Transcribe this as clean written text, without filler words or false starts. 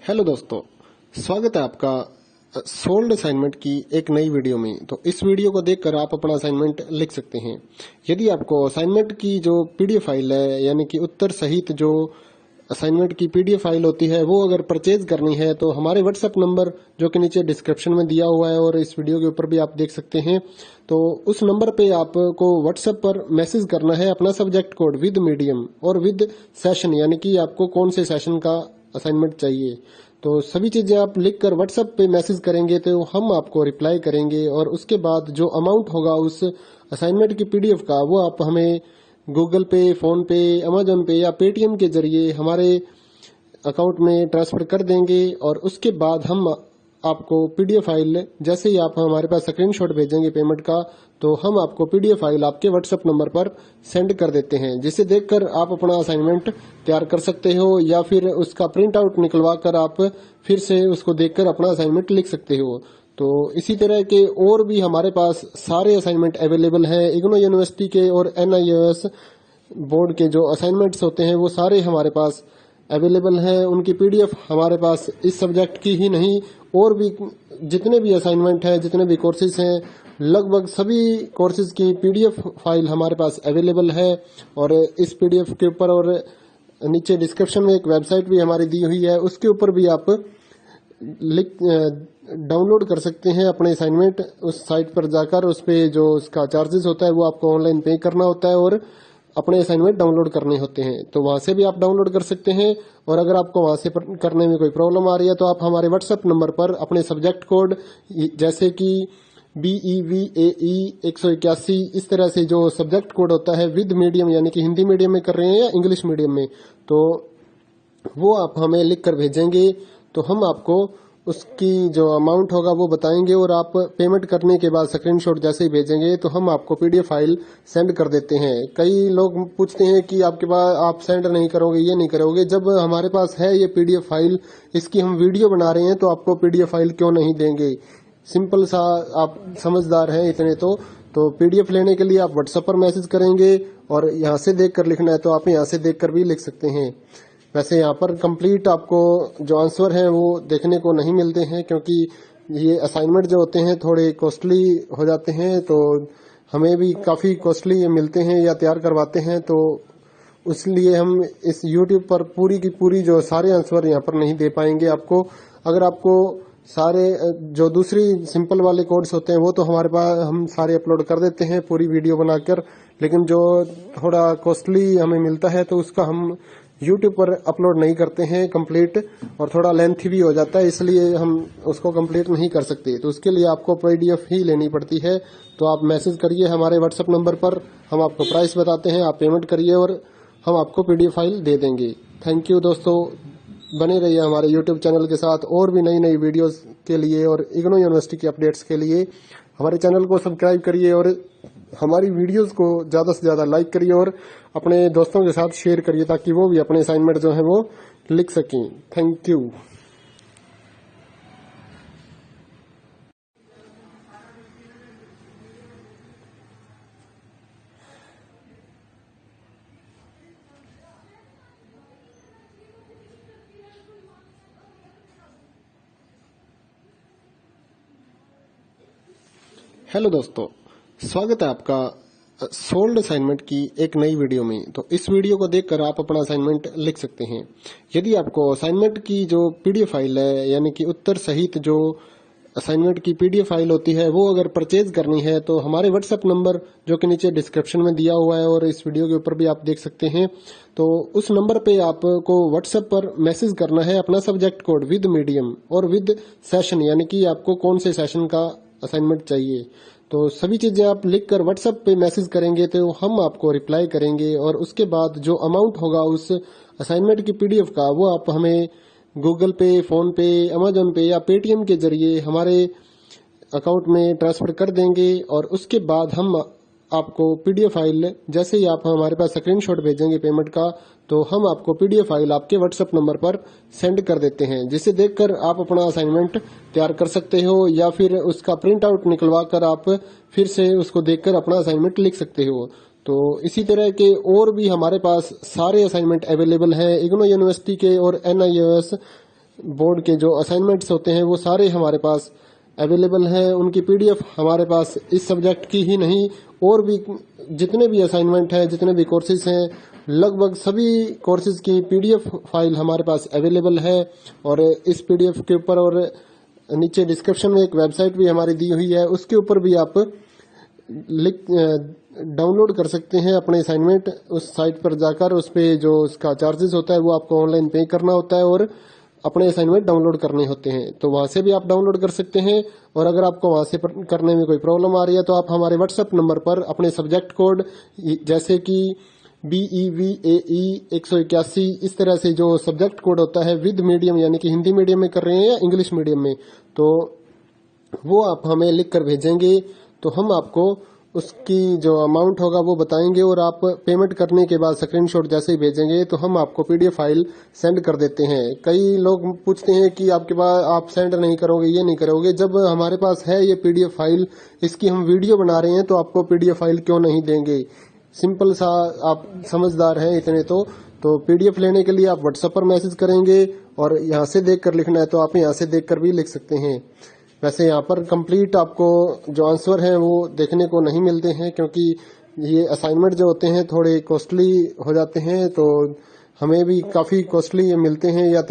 Hello दोस्तों, स्वागत है आपका सोल्ड असाइनमेंट की एक नई वीडियो में। तो इस वीडियो को देखकर आप अपना असाइनमेंट लिख सकते हैं। यदि आपको असाइनमेंट की जो पीडीएफ फाइल है, यानी कि उत्तर सहित जो असाइनमेंट की पीडीएफ फाइल होती है, वो अगर परचेज करनी है तो हमारे व्हाट्सएप नंबर जो कि नीचे डिस्क्रिप्शन में दिया हुआ है और इस वीडियो के ऊपर भी आप देख सकते हैं, तो उस नंबर पे आपको व्हाट्सएप पर मैसेज करना है अपना सब्जेक्ट कोड विद मीडियम और विद सेशन, यानी कि आपको कौन से सेशन का असाइनमेंट चाहिए। तो सभी चीजें आप लिखकर व्हाट्सएप पे मैसेज करेंगे तो हम आपको रिप्लाई करेंगे और उसके बाद जो अमाउंट होगा उस असाइनमेंट की पीडीएफ का, वो आप हमें गूगल पे, फोन पे, अमेजोन पे या पेटीएम के जरिए हमारे अकाउंट में ट्रांसफर कर देंगे। और उसके बाद हम आपको पीडीएफ फाइल, जैसे ही आप हमारे पास स्क्रीनशॉट भेजेंगे पेमेंट का, तो हम आपको पीडीएफ फाइल आपके व्हाट्सएप नंबर पर सेंड कर देते हैं, जिसे देखकर आप अपना असाइनमेंट तैयार कर सकते हो या फिर उसका प्रिंट आउट निकलवा कर आप फिर से उसको देखकर अपना असाइनमेंट लिख सकते हो। तो इसी तरह के और भी हमारे पास सारे असाइनमेंट अवेलेबल हैं। इग्नो यूनिवर्सिटी के और एनआईओएस बोर्ड के जो असाइनमेंट्स होते हैं वो सारे हमारे पास अवेलेबल हैं। उनकी पीडीएफ हमारे पास इस सब्जेक्ट की ही नहीं, और भी जितने भी असाइनमेंट हैं, जितने भी कोर्सेज हैं, लगभग सभी कोर्सेज की पीडीएफ फाइल हमारे पास अवेलेबल है। और इस पीडीएफ के ऊपर और नीचे डिस्क्रिप्शन में एक वेबसाइट भी हमारी दी हुई है, उसके ऊपर भी आप डाउनलोड कर सकते हैं अपने असाइनमेंट। उस साइट पर जाकर उस पे जो उसका चार्जेस होता है वो आपको ऑनलाइन पे करना होता है और अपने असाइनमेंट डाउनलोड करने होते हैं, तो वहां से भी आप डाउनलोड कर सकते हैं। और अगर आपको वहां से करने में कोई प्रॉब्लम आ रही है तो आप हमारे व्हाट्सएप नंबर पर अपने सब्जेक्ट कोड, जैसे कि BEVAE 181, इस तरह से जो सब्जेक्ट कोड होता है विद मीडियम, यानी कि हिंदी मीडियम में कर रहे हैं या इंग्लिश मीडियम में, तो वो आप हमें लिख कर भेजेंगे तो हम आपको उसकी जो अमाउंट होगा वो बताएंगे। और आप पेमेंट करने के बाद स्क्रीनशॉट जैसे ही भेजेंगे तो हम आपको पीडीएफ फाइल सेंड कर देते हैं। कई लोग पूछते हैं कि आपके पास आप सेंड नहीं करोगे, ये नहीं करोगे। जब हमारे पास है ये पीडीएफ फाइल, इसकी हम वीडियो बना रहे हैं, तो आपको पीडीएफ फाइल क्यों नहीं देंगे। सिंपल सा, आप समझदार हैं इतने तो पीडीएफ लेने के लिए आप व्हाट्सएप पर मैसेज करेंगे और यहाँ से देख कर लिखना है तो आप यहाँ से देख कर भी लिख सकते हैं। वैसे यहाँ पर कंप्लीट आपको जो आंसर है वो देखने को नहीं मिलते हैं, क्योंकि ये असाइनमेंट जो होते हैं थोड़े कॉस्टली हो जाते हैं, तो हमें भी काफ़ी कॉस्टली मिलते हैं या तैयार करवाते हैं, तो इसलिए हम इस यूट्यूब पर पूरी की पूरी जो सारे आंसर यहाँ पर नहीं दे पाएंगे आपको। अगर आपको सारे जो दूसरी सिंपल वाले कोड्स होते हैं वो तो हमारे पास हम सारे अपलोड कर देते हैं पूरी वीडियो बनाकर, लेकिन जो थोड़ा कॉस्टली हमें मिलता है तो उसका हम यूट्यूब पर अपलोड नहीं करते हैं कंप्लीट, और थोड़ा लेंथी भी हो जाता है, इसलिए हम उसको कंप्लीट नहीं कर सकते। तो उसके लिए आपको पीडीएफ ही लेनी पड़ती है। तो आप मैसेज करिए हमारे व्हाट्सएप नंबर पर, हम आपको प्राइस बताते हैं, आप पेमेंट करिए और हम आपको पीडीएफ फाइल दे देंगे। थैंक यू दोस्तों, बने रहिए हमारे यूट्यूब चैनल के साथ और भी नई नई वीडियोस के लिए और इग्नो यूनिवर्सिटी की अपडेट्स के लिए हमारे चैनल को सब्सक्राइब करिए और हमारी वीडियोस को ज़्यादा से ज़्यादा लाइक करिए और अपने दोस्तों के साथ शेयर करिए, ताकि वो भी अपने असाइनमेंट जो है वो लिख सकें। Thank you. हेलो दोस्तों, स्वागत है आपका सोल्ड असाइनमेंट की एक नई वीडियो में। तो इस वीडियो को देखकर आप अपना असाइनमेंट लिख सकते हैं। यदि आपको असाइनमेंट की जो पीडीएफ फाइल है, यानी कि उत्तर सहित जो असाइनमेंट की पीडीएफ फाइल होती है, वो अगर परचेज करनी है तो हमारे व्हाट्सएप नंबर जो कि नीचे डिस्क्रिप्शन में दिया हुआ है और इस वीडियो के ऊपर भी आप देख सकते हैं, तो उस नंबर पे आपको व्हाट्सएप पर मैसेज करना है अपना सब्जेक्ट कोड विद मीडियम और विद सेशन, यानी कि आपको कौन से सेशन का असाइनमेंट चाहिए। तो सभी चीजें आप लिखकर व्हाट्सएप पे मैसेज करेंगे तो हम आपको रिप्लाई करेंगे और उसके बाद जो अमाउंट होगा उस असाइनमेंट की पीडीएफ का, वो आप हमें गूगल पे, फोन पे, अमेजोन पे या पेटीएम के जरिए हमारे अकाउंट में ट्रांसफर कर देंगे। और उसके बाद हम आपको पीडीएफ फाइल, जैसे ही आप हमारे पास स्क्रीनशॉट भेजेंगे पेमेंट का, तो हम आपको पीडीएफ फाइल आपके व्हाट्सएप नंबर पर सेंड कर देते हैं, जिसे देखकर आप अपना असाइनमेंट तैयार कर सकते हो या फिर उसका प्रिंट आउट निकलवा कर आप फिर से उसको देखकर अपना असाइनमेंट लिख सकते हो। तो इसी तरह के और भी हमारे पास सारे असाइनमेंट अवेलेबल हैं। इग्नो यूनिवर्सिटी के और एनआईओएस बोर्ड के जो असाइनमेंट्स होते हैं वो सारे हमारे पास अवेलेबल हैं। उनकी पीडीएफ हमारे पास इस सब्जेक्ट की ही नहीं, और भी जितने भी असाइनमेंट हैं, जितने भी कोर्सेज हैं, लगभग सभी कोर्सेज की पीडीएफ फाइल हमारे पास अवेलेबल है। और इस पीडीएफ के ऊपर और नीचे डिस्क्रिप्शन में एक वेबसाइट भी हमारी दी हुई है, उसके ऊपर भी आप डाउनलोड कर सकते हैं अपने असाइनमेंट। उस साइट पर जाकर उस पे जो उसका चार्जेस होता है वो आपको ऑनलाइन पे करना होता है और अपने असाइनमेंट डाउनलोड करने होते हैं। तो वहां से भी आप डाउनलोड कर सकते हैं। और अगर आपको वहां से करने में कोई प्रॉब्लम आ रही है तो आप हमारे व्हाट्सएप नंबर पर अपने सब्जेक्ट कोड जैसे कि BEVAE 181 इस तरह से जो सब्जेक्ट कोड होता है विद मीडियम, यानी कि हिंदी मीडियम में कर रहे हैं या इंग्लिश मीडियम में, तो वो आप हमें लिख कर भेजेंगे तो हम आपको उसकी जो अमाउंट होगा वो बताएंगे। और आप पेमेंट करने के बाद स्क्रीनशॉट जैसे ही भेजेंगे तो हम आपको पीडीएफ फाइल सेंड कर देते हैं। कई लोग पूछते हैं कि आपके पास आप सेंड नहीं करोगे, ये नहीं करोगे। जब हमारे पास है ये पीडीएफ फाइल, इसकी हम वीडियो बना रहे हैं, तो आपको पीडीएफ फाइल क्यों नहीं देंगे। सिंपल सा, आप समझदार हैं इतने तो पीडीएफ लेने के लिए आप व्हाट्सएप पर मैसेज करेंगे और यहाँ से देख कर लिखना है तो आप यहाँ से देख कर भी लिख सकते हैं। वैसे यहाँ पर कंप्लीट आपको जो आंसर है वो देखने को नहीं मिलते हैं, क्योंकि ये असाइनमेंट जो होते हैं थोड़े कॉस्टली हो जाते हैं, तो हमें भी काफ़ी कॉस्टली मिलते हैं या